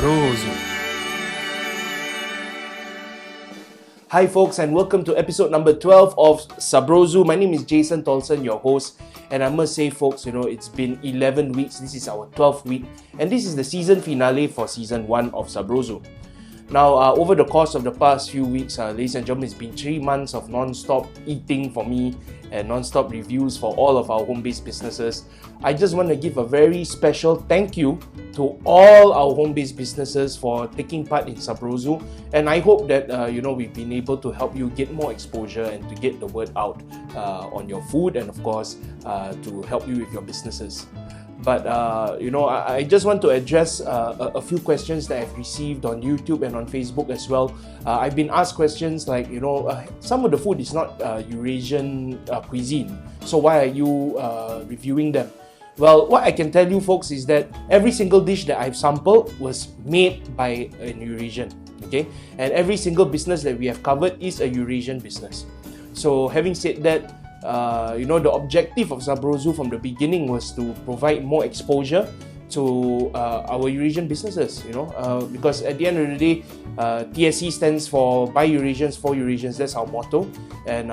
Sabrozu. Hi folks, and welcome to episode number 12 of Sabrozu. My name is Jason Tolson, your host, and I must say folks, it's been 11 weeks. This is our 12th week, and this is the season finale for season 1 of Sabrozu. Now, over the course of the past few weeks, ladies and gentlemen, it's been 3 months of non-stop eating for me and non-stop reviews for all of our home-based businesses. I just want to give a very special thank you to all our home-based businesses for taking part in Sabrozu, and I hope that we've been able to help you get more exposure and to get the word out on your food, and of course to help you with your businesses. But I just want to address a few questions that I've received on YouTube and on Facebook as well. I've been asked questions like, some of the food is not Eurasian cuisine, so why are you reviewing them? Well, what I can tell you folks is that every single dish that I've sampled was made by an Eurasian, okay? And every single business that we have covered is a Eurasian business. So having said that, the objective of Sabrozu from the beginning was to provide more exposure to our Eurasian businesses, because at the end of the day, TSE stands for By Eurasians, For Eurasians. That's our motto, and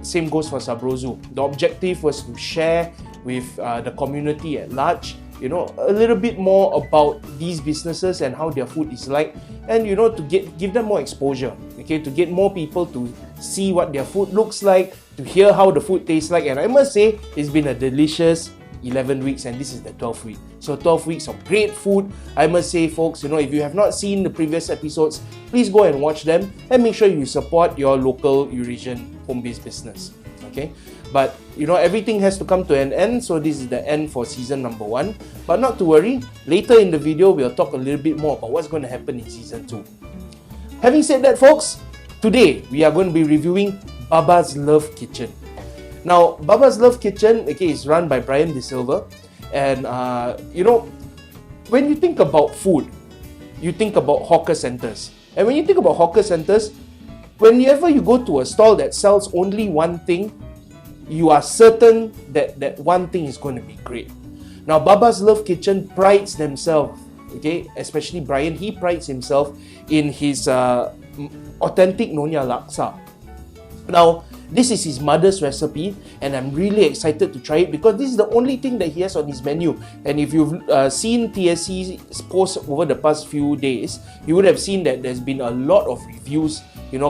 same goes for Sabrozu. The objective was to share with the community at large, a little bit more about these businesses and how their food is like, and to give them more exposure, okay, to get more people to see what their food looks like, to hear how the food tastes like. And I must say, it's been a delicious 11 weeks, and this is the 12th week. So 12 weeks of great food. I must say folks, if you have not seen the previous episodes, please go and watch them and make sure you support your local Eurasian home-based business, okay? But everything has to come to an end, so this is the end for season number 1. But not to worry, later in the video we'll talk a little bit more about what's going to happen in season 2. Having said that folks, today we are going to be reviewing Baba's Luv Kitchen. Now, Baba's Luv Kitchen, okay, is run by Brian De Silva, and when you think about food, you think about hawker centers. And when you think about hawker centers, whenever you go to a stall that sells only one thing, you are certain that that one thing is going to be great. Now, Baba's Luv Kitchen prides themselves, okay, especially Brian, he prides himself in his Authentic Nonya Laksa. Now, this is his mother's recipe, and I'm really excited to try it because this is the only thing that he has on his menu. And if you've seen TSC's posts over the past few days, you would have seen that there's been a lot of reviews,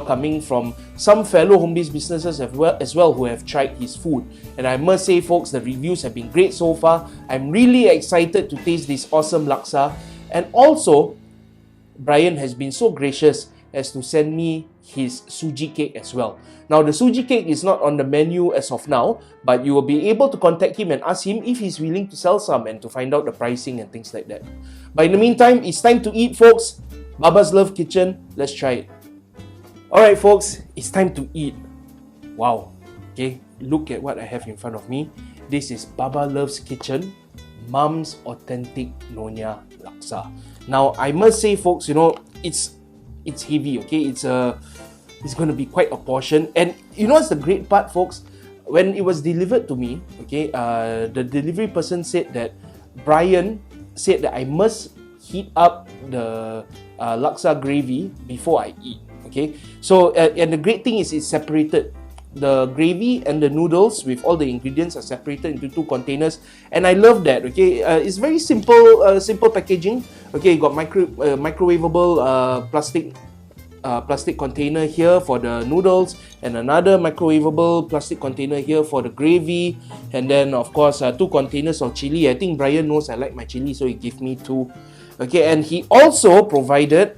coming from some fellow home-based businesses as well who have tried his food. And I must say, folks, the reviews have been great so far. I'm really excited to taste this awesome laksa. And also, Brian has been so gracious as to send me his Sugee Cake as well. Now, the Sugee Cake is not on the menu as of now, but you will be able to contact him and ask him if he's willing to sell some and to find out the pricing and things like that. But in the meantime, it's time to eat, folks. Baba's Luv Kitchen, let's try it. Alright folks, it's time to eat. Wow, okay, look at what I have in front of me. This is Baba Loves Kitchen, Mom's Authentic Nonya Laksa. Now, I must say folks, it's heavy, okay? It's going to be quite a portion. And what's the great part, folks? When it was delivered to me, okay, the delivery person said that Brian said that I must heat up the laksa gravy before I eat, okay? So, and the great thing is it's separated. The gravy and the noodles with all the ingredients are separated into 2 containers, and I love that, okay? It's very simple, simple packaging. Okay, you got microwavable plastic container here for the noodles, and another microwavable plastic container here for the gravy, and then of course 2 containers of chili. I think Brian knows I like my chili, so he gave me 2. Okay, and he also provided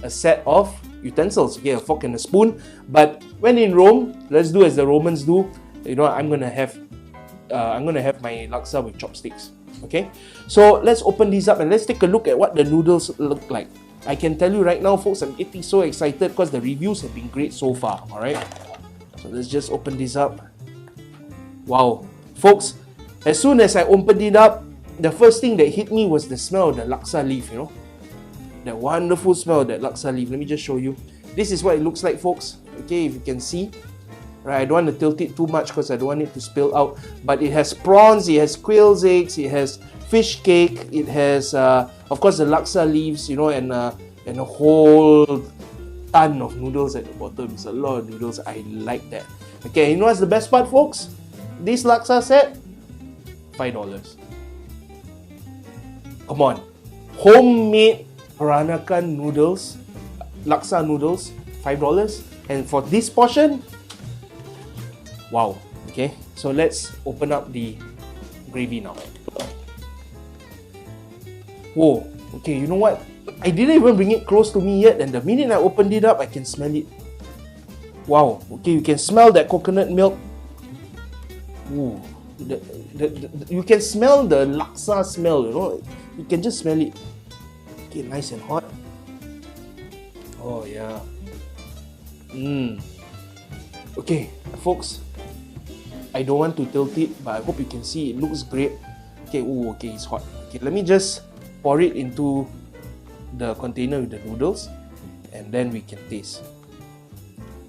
a set of utensils, okay, a fork and a spoon. But when in Rome, let's do as the Romans do. I'm gonna have my laksa with chopsticks. Okay, so let's open these up and let's take a look at what the noodles look like. I can tell you right now, folks, I'm getting so excited because the reviews have been great so far. All right, so let's just open this up. Wow, folks, as soon as I opened it up, the first thing that hit me was the smell of the laksa leaf. That wonderful smell of that laksa leaf. Let me just show you. This is what it looks like, folks. Okay, if you can see. Right, I don't want to tilt it too much because I don't want it to spill out. But it has prawns, it has quail's eggs, it has fish cake. It has, of course, the laksa leaves, you know, and a whole ton of noodles at the bottom. It's a lot of noodles. I like that. Okay, you know what's the best part, folks? This laksa set, $5. Come on, homemade Peranakan noodles, laksa noodles, $5. And for this portion, wow. Okay, so let's open up the gravy now. Whoa, okay, you know what? I didn't even bring it close to me yet, and the minute I opened it up, I can smell it. Wow, okay, you can smell that coconut milk. Ooh, you can smell the laksa smell, you know? You can just smell it. Okay, nice and hot. Oh, yeah. Okay, folks, I don't want to tilt it, but I hope you can see it looks great. Okay, ooh, okay, it's hot. Okay, let me just pour it into the container with the noodles, and then we can taste.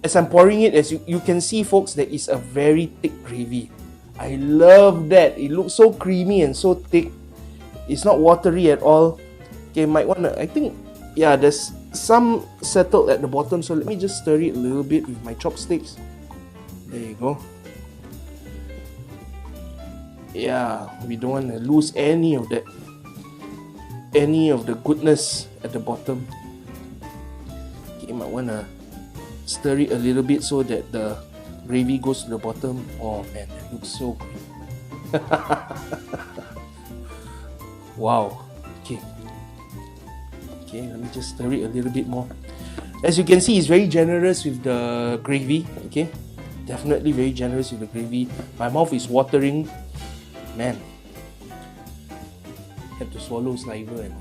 As I'm pouring it, as you can see, folks, there is a very thick gravy. I love that. It looks so creamy and so thick. It's not watery at all. Okay, might wanna, I think, yeah, there's some settled at the bottom, so let me just stir it a little bit with my chopsticks. There you go. Yeah, we don't want to lose any of that, any of the goodness at the bottom. Okay, you might want to stir it a little bit so that the gravy goes to the bottom. Oh man, that looks so good. Wow. Okay. Okay, let me just stir it a little bit more. As you can see, it's very generous with the gravy. Okay, definitely very generous with the gravy. My mouth is watering. Man, have to swallow saliva and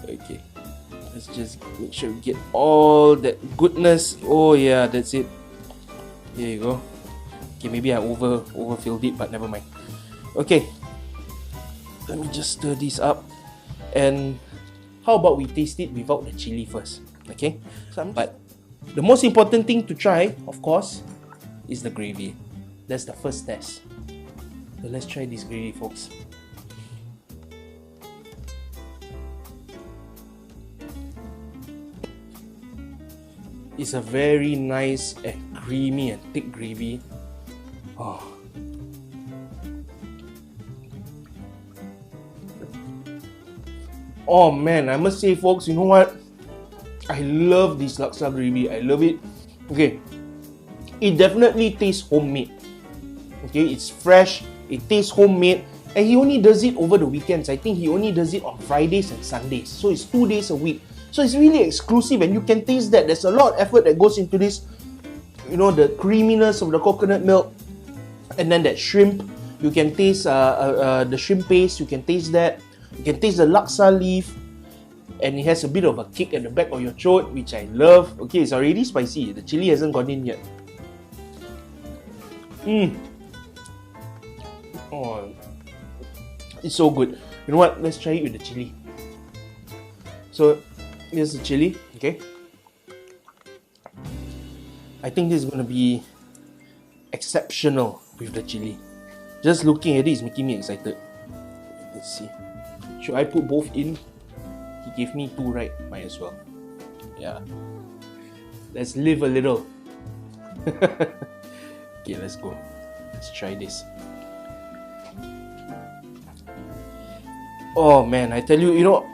okay, let's just make sure we get all that goodness. Oh yeah, that's it. There you go. Okay, maybe I overfilled it, but never mind. Okay, let me just stir this up. And how about we taste it without the chili first? Okay, but the most important thing to try, of course, is the gravy. That's the first test. So let's try this gravy, folks. It's a very nice and creamy and thick gravy. Oh. Oh man, I must say, folks, you know what? I love this laksa gravy. I love it. Okay, it definitely tastes homemade. Okay, it's fresh. It tastes homemade, and he only does it over the weekends. I think he only does it on Fridays and Sundays, so it's 2 days a week. So it's really exclusive, and you can taste that there's a lot of effort that goes into this. You know, the creaminess of the coconut milk, and then that shrimp. You can taste the shrimp paste. You can taste that. You can taste the laksa leaf, and it has a bit of a kick at the back of your throat, which I love. Okay, it's already spicy. The chili hasn't gone in yet. Oh, it's so good. You know what? Let's try it with the chili. So, here's the chili. Okay. I think this is going to be exceptional with the chili. Just looking at it is making me excited. Let's see. Should I put both in? He gave me 2, right? Might as well. Yeah. Let's live a little. Okay, let's go. Let's try this. Oh man, I tell you, you know,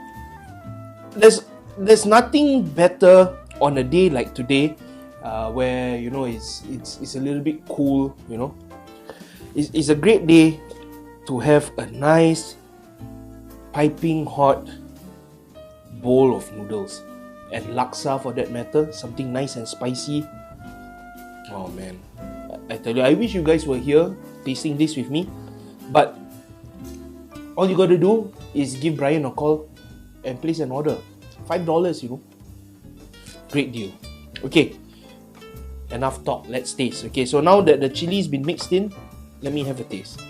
there's nothing better on a day like today, where you know it's a little bit cool. You know, it's a great day to have a nice, piping hot bowl of noodles and laksa for that matter, something nice and spicy. Oh man, I tell you, I wish you guys were here tasting this with me, but all you gotta do is give Brian a call and place an order. $5, you know. Great deal. Okay, enough talk, let's taste. Okay, so now that the chili's been mixed in, let me have a taste.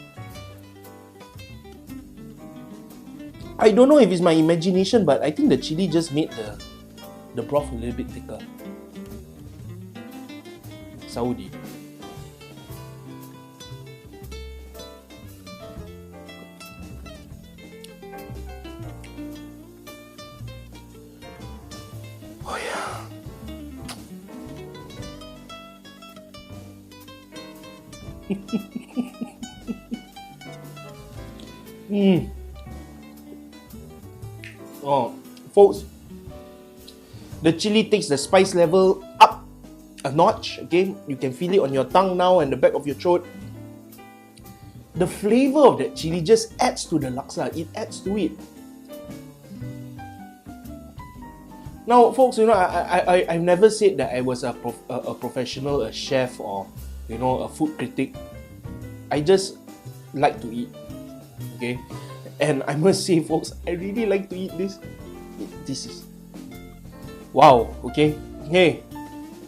I don't know if it's my imagination, but I think the chili just made the broth a little bit thicker. Saudi. Oh, folks, the chili takes the spice level up a notch. Okay, you can feel it on your tongue now and the back of your throat. The flavor of that chili just adds to the laksa. It adds to it. Now, folks, you know, I've never said that I was a professional, a chef, or, you know, a food critic. I just like to eat. Okay, and I must say, folks, I really like to eat this. This is wow. Okay, hey,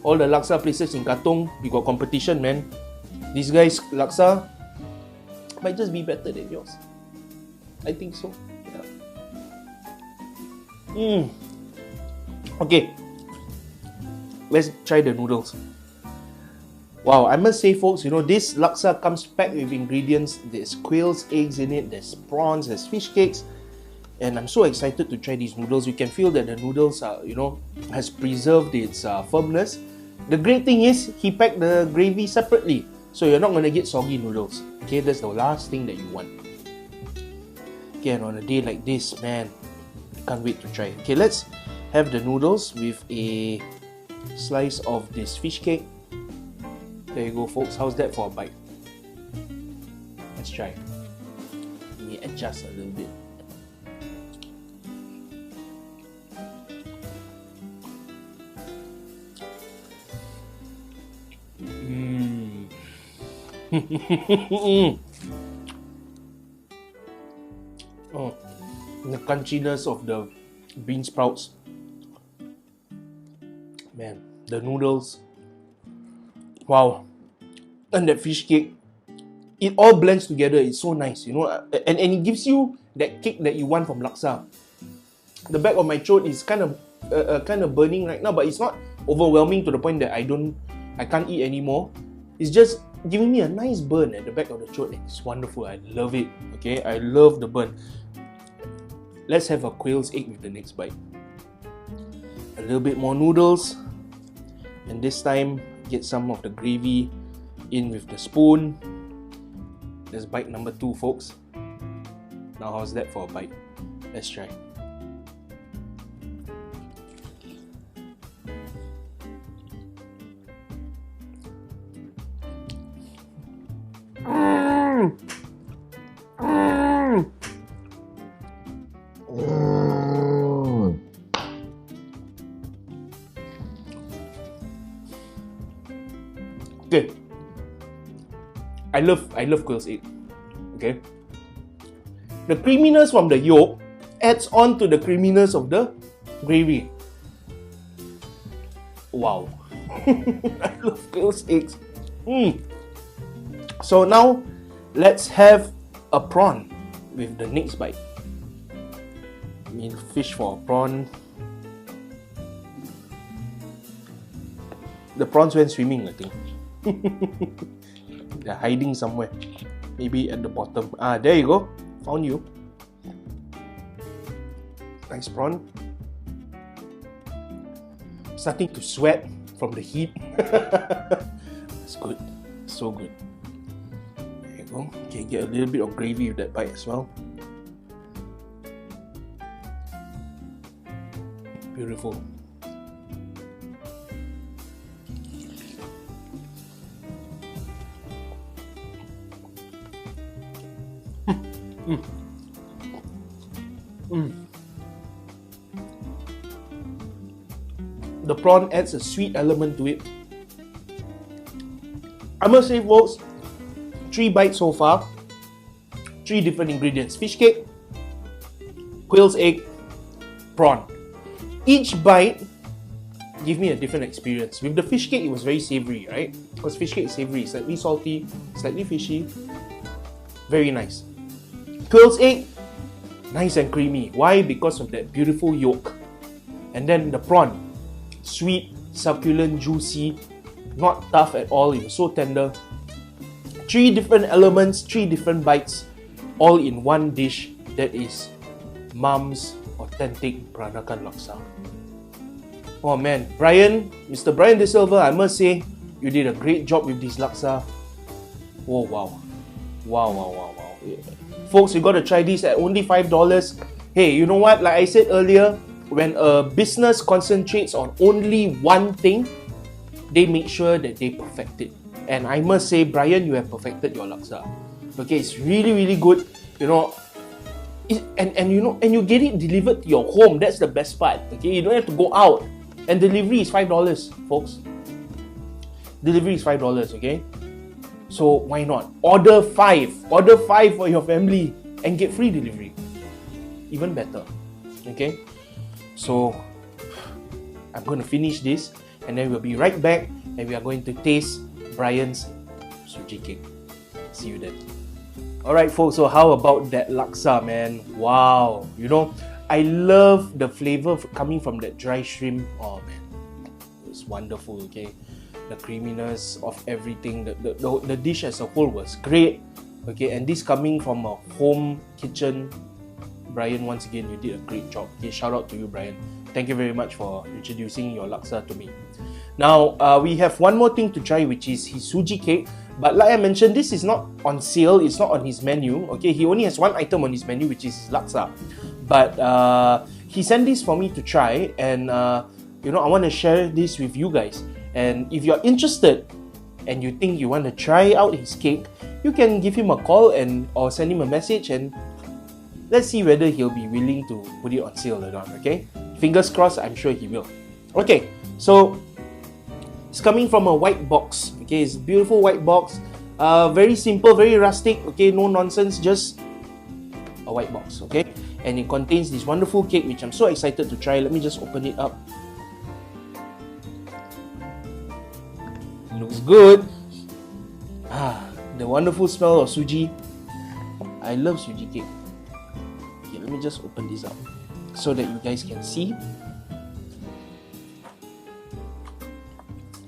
all the laksa places in Katong, we got competition, man. These guys laksa might just be better than yours. I think so. Yeah. Okay, let's try the noodles. Wow, I must say, folks, you know, this laksa comes packed with ingredients. There's quail's eggs in it, there's prawns, there's fish cakes, and I'm so excited to try these noodles. You can feel that the noodles are, you know, has preserved its firmness. The great thing is he packed the gravy separately, so you're not gonna get soggy noodles. Okay, that's the last thing that you want. Okay, and on a day like this, man, can't wait to try. Okay, let's have the noodles with a slice of this fish cake. There you go, folks. How's that for a bite? Let's try. Let me adjust a little bit. Oh, the crunchiness of the bean sprouts. Man, the noodles. Wow. And that fish cake. It all blends together. It's so nice, you know. And it gives you that kick that you want from laksa. The back of my throat is kind of burning right now, but it's not overwhelming to the point that I can't eat anymore. It's just giving me a nice burn at the back of the throat. It's wonderful. I love it. Okay, I love the burn. Let's have a quail's egg with the next bite. A little bit more noodles, and this time get some of the gravy in with the spoon. That's bite number 2, folks. Now how's that for a bite? Let's try. Okay, I love quail's egg. Okay, the creaminess from the yolk adds on to the creaminess of the gravy. Wow, I love quail's eggs. So now let's have a prawn with the next bite. I mean, fish for a prawn. The prawns went swimming, I think. They're hiding somewhere. Maybe at the bottom. Ah, there you go. Found you. Nice prawn. Starting to sweat from the heat. It's good. So good. There you go. Okay, get a little bit of gravy with that bite as well. Beautiful. The prawn adds a sweet element to it. I must say, folks, 3 bites so far, 3 different ingredients: fish cake, quail's egg, prawn. Each bite give me a different experience. With the fish cake, it was very savory, right? Because fish cake is savory, slightly salty, slightly fishy. Very nice. Quail's egg, nice and creamy. Why? Because of that beautiful yolk. And then the prawn, sweet, succulent, juicy, not tough at all. It was so tender. 3 different elements, 3 different bites, all in one dish. That is Mom's authentic Peranakan laksa. Oh man, Mr. Brian De Silva, I must say, you did a great job with this laksa. Oh, wow. Wow. Folks, you gotta try this at only $5. Hey, you know what? Like I said earlier, when a business concentrates on only one thing, they make sure that they perfect it. And I must say, Brian, you have perfected your laksa. Okay, it's really good. You know, and you get it delivered to your home. That's the best part. Okay, you don't have to go out. And delivery is $5, folks. Delivery is $5. Okay. So why not? Order 5 for your family and get free delivery. Even better. Okay. So I'm going to finish this and then we'll be right back and we are going to taste Brian's Sugee Cake. See you then. Alright folks, so how about that laksa, man? Wow. You know, I love the flavor coming from that dry shrimp. Oh man, it's wonderful, okay? The creaminess of everything, the dish as a whole was great, okay? And this coming from a home kitchen, Brian, once again, you did a great job. Okay, shout out to you, Brian. Thank you very much for introducing your laksa to me. Now, we have one more thing to try, which is his Sugee Cake. But like I mentioned, this is not on sale. It's not on his menu. Okay, he only has one item on his menu, which is laksa. But he sent this for me to try, and you know, I want to share this with you guys. And if you're interested and you think you want to try out his cake, you can give him a call or send him a message, and let's see whether he'll be willing to put it on sale or not. Okay, fingers crossed. I'm sure he will. Okay, so it's coming from a white box. Okay, it's a beautiful white box. Very simple, very rustic. Okay, no nonsense, just a white box. Okay, and it contains this wonderful cake, which I'm so excited to try. Let me just open it up. Looks good. The wonderful smell of suji. I love Sugee Cake. Okay, let me just open this up so that you guys can see.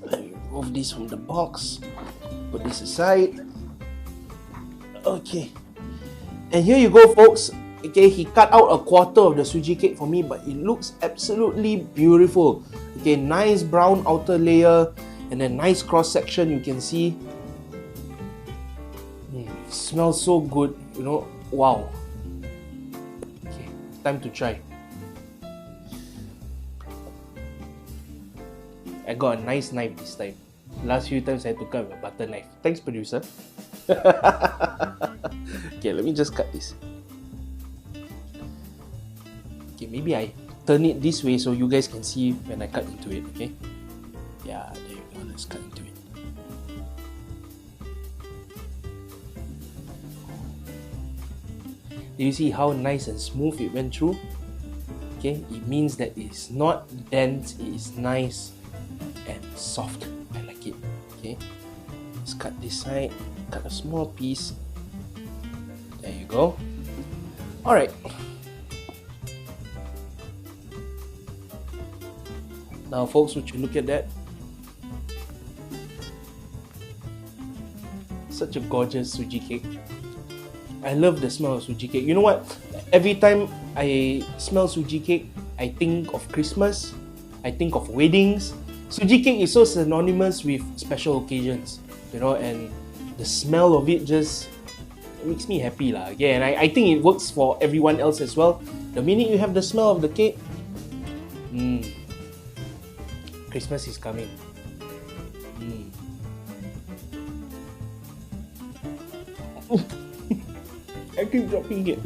Let me remove this from the box. Put this aside. Okay. And here you go, folks. Okay, he cut out a quarter of the Sugee Cake for me, but it looks absolutely beautiful. Okay, nice brown outer layer. And then nice cross section, you can see. It smells so good, you know. Wow. Okay, time to try. I got a nice knife this time. Last few times I had to cut with a butter knife. Thanks, producer. Okay, let me just cut this. Okay, maybe I turn it this way so you guys can see when I cut into it, okay? Yeah, there you go. Let's cut into it. Do you see how nice and smooth it went through? Okay, it means that it's not dense, it is nice and soft. I like it. Okay, let's cut this side, cut a small piece. There you go. Alright. Now folks, would you look at that? Such a gorgeous Sugee Cake. I love the smell of Sugee Cake. You know what? Every time I smell Sugee Cake, I think of Christmas. I think of weddings. Sugee Cake is so synonymous with special occasions, you know, and the smell of it just makes me happy lah. Okay, and I think it works for everyone else as well. The minute you have the smell of the cake, Christmas is coming. I keep dropping it.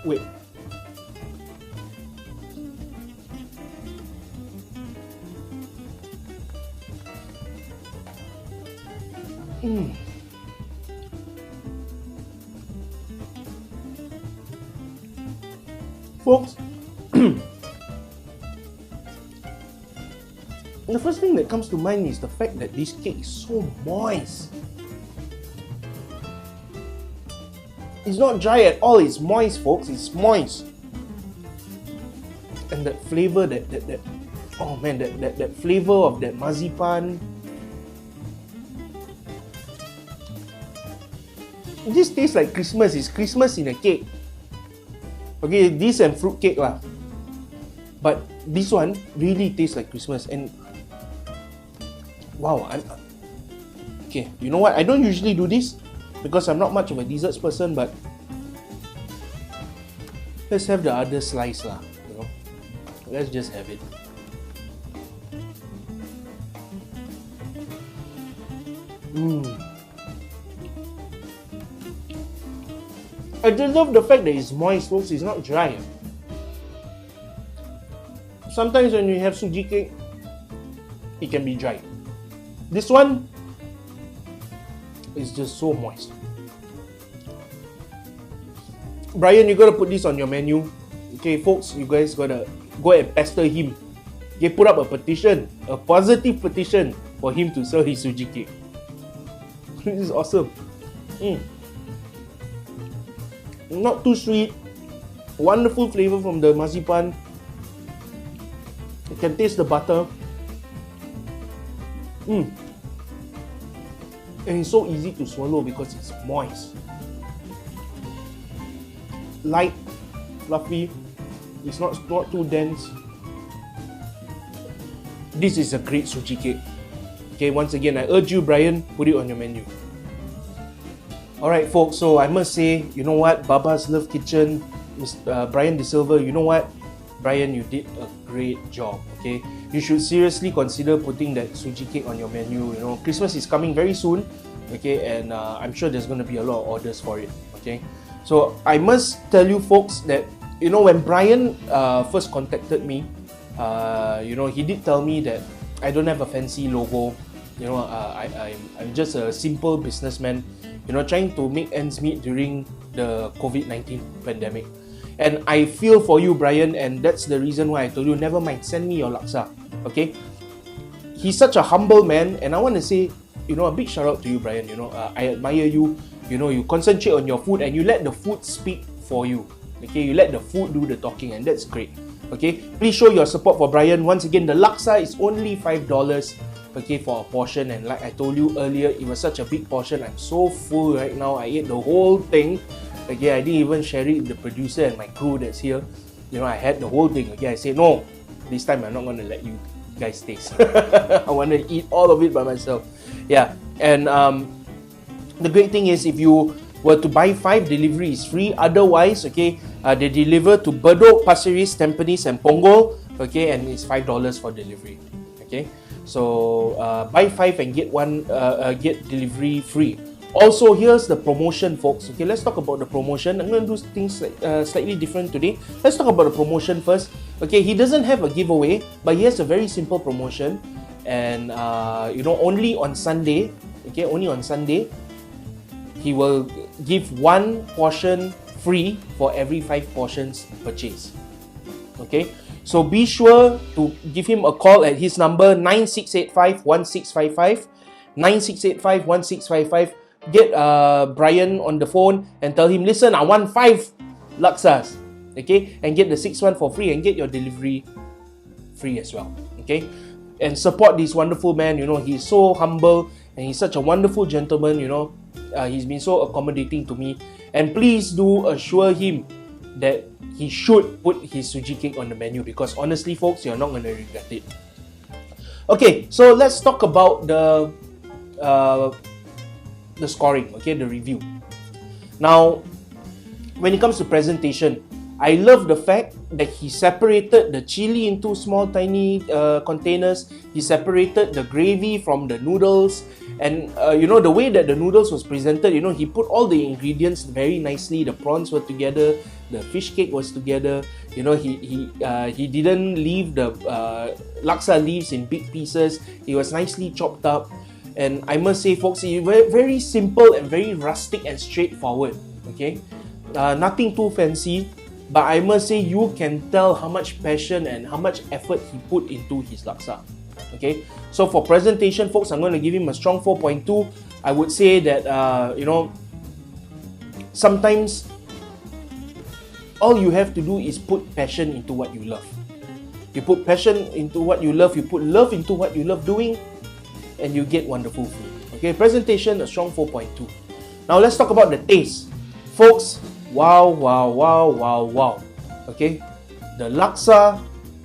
Wait. Folks, the first thing that comes to mind is the fact that this cake is so moist. It's not dry at all, it's moist, folks, it's moist. And that flavor, that oh man, that flavor of that marzipan. This tastes like Christmas. It's Christmas in a cake. Okay, this and fruit cake lah. But this one really tastes like Christmas. And wow, okay, you know what? I don't usually do this because I'm not much of a desserts person, but let's have the other slice lah. You know, let's just have it. I just love the fact that it's moist, folks. It's not dry. Sometimes when you have Sugee cake, it can be dry. This one is just so moist. Brian, you gotta put this on your menu. Okay, folks, you guys gotta go and pester him. Okay, put up a petition, a positive petition for him to sell his Sugee cake. This is awesome. Not too sweet. Wonderful flavor from the marzipan. You can taste the butter. And it's so easy to swallow because it's moist. Light, fluffy. It's not too dense. This is a great Sugee cake. Okay, once again, I urge you, Brian, put it on your menu. Alright folks, so I must say, you know what, Baba's Luv Kitchen, Brian De Silva, you know what, Brian, you did a great job, okay? You should seriously consider putting that Sugee cake on your menu. You know, Christmas is coming very soon, okay, and I'm sure there's going to be a lot of orders for it, okay? So I must tell you folks that, you know, when Brian first contacted me, you know, he did tell me that I don't have a fancy logo. You know, I'm just a simple businessman, you know, trying to make ends meet during the COVID-19 pandemic. And I feel for you, Brian, and that's the reason why I told you, never mind, send me your laksa, okay? He's such a humble man, and I want to say, you know, a big shout out to you, Brian. You know, I admire you. You know, you concentrate on your food and you let the food speak for you, okay? You let the food do the talking, and that's great, okay? Please show your support for Brian. Once again, the laksa is only $5, okay, for a portion, and like I told you earlier, it was such a big portion. I'm so full right now. I ate the whole thing. Okay, I didn't even share it with the producer and my crew that's here. You know, I had the whole thing. Okay, I said, no, this time I'm not going to let you guys taste. I want to eat all of it by myself. Yeah, and the great thing is, if you were to buy 5, delivery is free. Otherwise, okay, they deliver to Bedok, Pasir Ris, Tampines, and Punggol. Okay, and it's $5 for delivery. Okay. So buy 5 and get one, get delivery free. Also, here's the promotion, folks. Okay, let's talk about the promotion. I'm going to do things slightly different today. Let's talk about the promotion first. Okay, he doesn't have a giveaway, but he has a very simple promotion. And, you know, only on Sunday, okay, only on Sunday, he will give 1 portion free for every 5 portions purchased. Okay. So be sure to give him a call at his number 9685-1655, 9685-1655. Get Brian on the phone and tell him, listen, I want 5 laksas, okay, and get the 6th one for free and get your delivery free as well, okay, and support this wonderful man. You know, he's so humble and he's such a wonderful gentleman. You know, he's been so accommodating to me, and please do assure him that he should put his Sugee cake on the menu, because honestly, folks, you're not going to regret it. Okay, so let's talk about the scoring, okay, the review. Now, when it comes to presentation, I love the fact that he separated the chili into small tiny containers. He separated the gravy from the noodles, and you know, the way that the noodles was presented, you know, he put all the ingredients very nicely. The prawns were together, the fish cake was together. You know, he didn't leave the laksa leaves in big pieces. It was nicely chopped up. And I must say, folks, it's very simple and very rustic and straightforward. Okay, nothing too fancy, but I must say you can tell how much passion and how much effort he put into his laksa. Okay, so for presentation, folks, I'm going to give him a strong 4.2. I would say that you know, sometimes all you have to do is put passion into what you love. You put passion into what you love, you put love into what you love doing, and you get wonderful food. Okay, presentation, a strong 4.2. Now let's talk about the taste. Folks, wow, wow, wow, wow, wow. Okay, the laksa,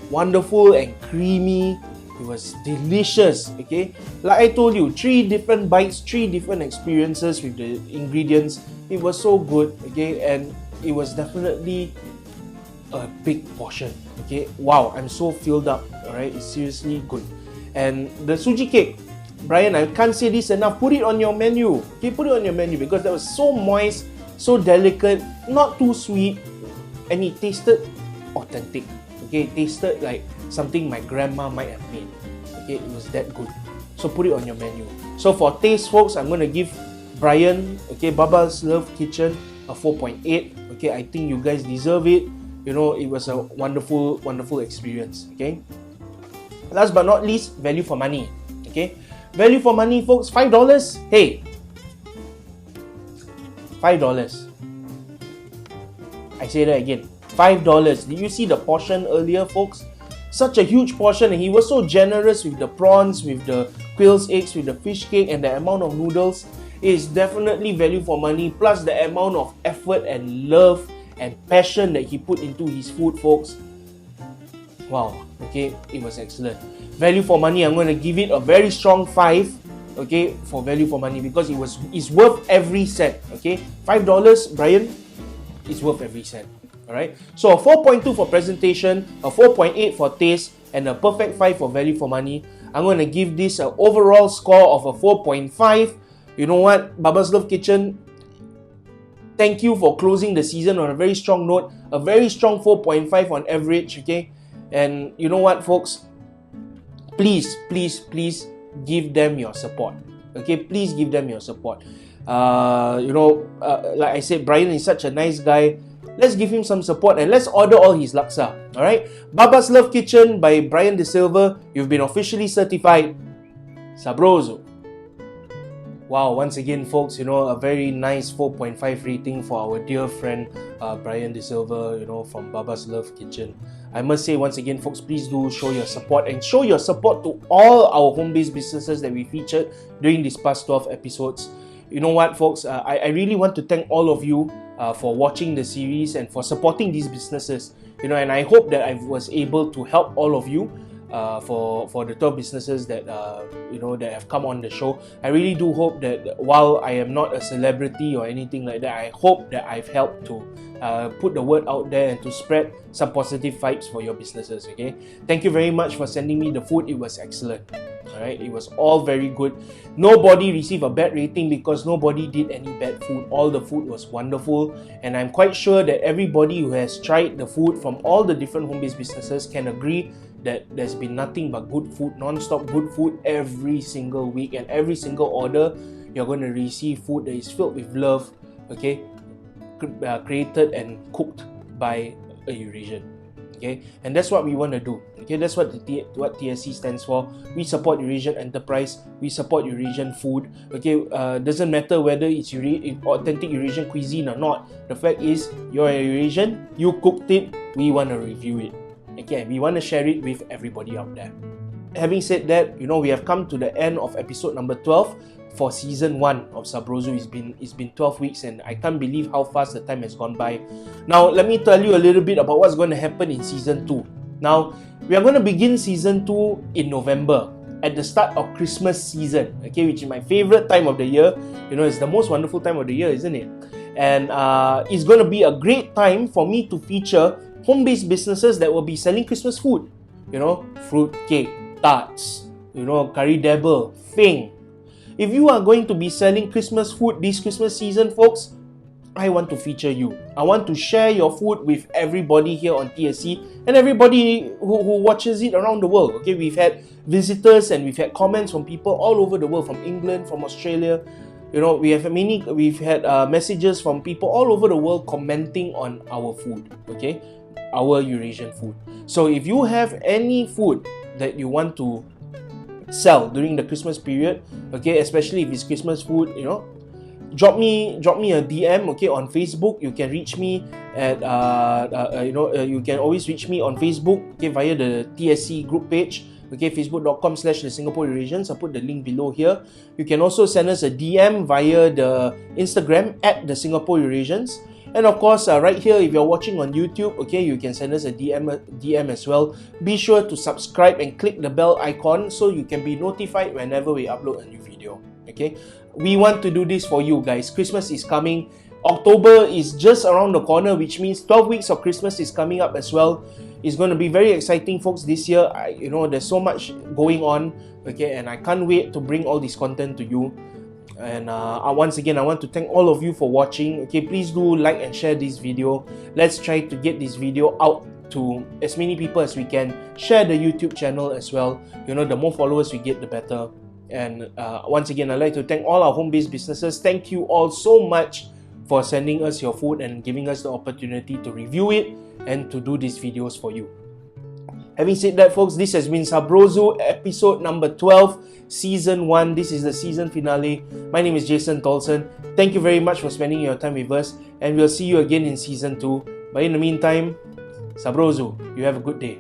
wonderful and creamy. It was delicious. Okay, like I told you, 3 different bites, 3 different experiences with the ingredients. It was so good. Okay, and it was definitely a big portion. Okay, wow, I'm so filled up. Alright, it's seriously good. And the Sugee Cake, Brian, I can't say this enough. Put it on your menu. Okay, put it on your menu because that was so moist, so delicate, not too sweet, and it tasted authentic. Okay, it tasted like something my grandma might have made. Okay, it was that good. So put it on your menu. So for taste, folks, I'm going to give Brian, okay, Baba's Luv Kitchen, a 4.8. Okay, I think you guys deserve it. You know, it was a wonderful, wonderful experience. Okay. Last but not least, value for money. Okay, value for money, folks. $5. Hey, $5. I say that again. $5. Did you see the portion earlier, folks? Such a huge portion, and he was so generous with the prawns, with the quail's eggs, with the fish cake, and the amount of noodles. It is definitely value for money, plus the amount of effort and love and passion that he put into his food, folks. Wow, okay, it was excellent. Value for money, I'm going to give it a very strong 5, okay, for value for money, because it's worth every cent, okay? $5, Brian, it's worth every cent, alright? So a 4.2 for presentation, a 4.8 for taste, and a perfect 5 for value for money. I'm going to give this an overall score of a 4.5. You know what, Baba's Luv Kitchen, thank you for closing the season on a very strong note, a very strong 4.5 on average, okay? And you know what, folks? Please, please, please give them your support. Okay, please give them your support. Like I said, Brian is such a nice guy. Let's give him some support and let's order all his laksa. Alright? Baba's Luv Kitchen by Brian De Silva. You've been officially certified Sabrozu. Wow, once again, folks, you know, a very nice 4.5 rating for our dear friend Brian De Silva, you know, from Baba's Luv Kitchen. I must say once again, folks, please do show your support and show your support to all our home-based businesses that we featured during these past 12 episodes. You know what, folks, I really want to thank all of you for watching the series and for supporting these businesses. You know, and I hope that I was able to help all of you for the 12 businesses that that have come on the show. I really do hope that while I am not a celebrity or anything like that, I hope that I've helped to put the word out there and to spread some positive vibes for your businesses. Okay, thank you very much for sending me the food. It was excellent. Alright, it was all very good. Nobody received a bad rating because nobody did any bad food. All the food was wonderful, and I'm quite sure that everybody who has tried the food from all the different home-based businesses can agree that there's been nothing but good food, non-stop good food every single week, and every single order you're going to receive food that is filled with love, okay, created and cooked by a Eurasian. Okay, and that's what we want to do. Okay, that's what TSC stands for. We support Eurasian enterprise. We support Eurasian food. Okay, doesn't matter whether it's authentic Eurasian cuisine or not. The fact is, you're a Eurasian. You cooked it. We want to review it. Okay, we want to share it with everybody out there. Having said that, you know, we have come to the end of episode number 12 for season 1 of Sabrozu. It's been 12 weeks and I can't believe how fast the time has gone by. Now, let me tell you a little bit about what's going to happen in season 2. Now, we are going to begin season 2 in November at the start of Christmas season, okay, which is my favorite time of the year. You know, it's the most wonderful time of the year, isn't it? And it's going to be a great time for me to feature home-based businesses that will be selling Christmas food. You know, fruit cake, tarts, you know, curry dabble, fing. If you are going to be selling Christmas food this Christmas season, folks, I want to feature you. I want to share your food with everybody here on TSC and everybody who watches it around the world. Okay, we've had visitors and we've had comments from people all over the world, from England, from Australia. You know, we've had messages from people all over the world commenting on our food. Okay, our Eurasian food. So if you have any food that you want to sell during the Christmas period, okay, especially if it's Christmas food, you know, drop me a DM, okay, on Facebook. You can reach me at you can always reach me on Facebook, okay, via the TSC group page. Okay, facebook.com/the Singapore Eurasians. I'll put the link below here. You can also send us a DM via the Instagram at the Singapore Eurasians. And of course, right here, if you're watching on YouTube, okay, you can send us a DM as well. Be sure to subscribe and click the bell icon so you can be notified whenever we upload a new video. Okay, we want to do this for you guys. Christmas is coming. October is just around the corner, which means 12 weeks of Christmas is coming up as well. It's going to be very exciting, folks, this year. There's so much going on, okay, and I can't wait to bring all this content to you. And once again, I want to thank all of you for watching. Okay, please do like and share this video. Let's try to get this video out to as many people as we can. Share the YouTube channel as well. The more followers we get, the better. And once again, I'd like to thank all our home-based businesses. Thank you all so much for sending us your food and giving us the opportunity to review it and to do these videos for you. Having said that, folks, this has been Sabrozu, episode number 12, season 1. This is the season finale. My name is Jason Tolson. Thank you very much for spending your time with us, and we'll see you again in season 2. But in the meantime, Sabrozu, you have a good day.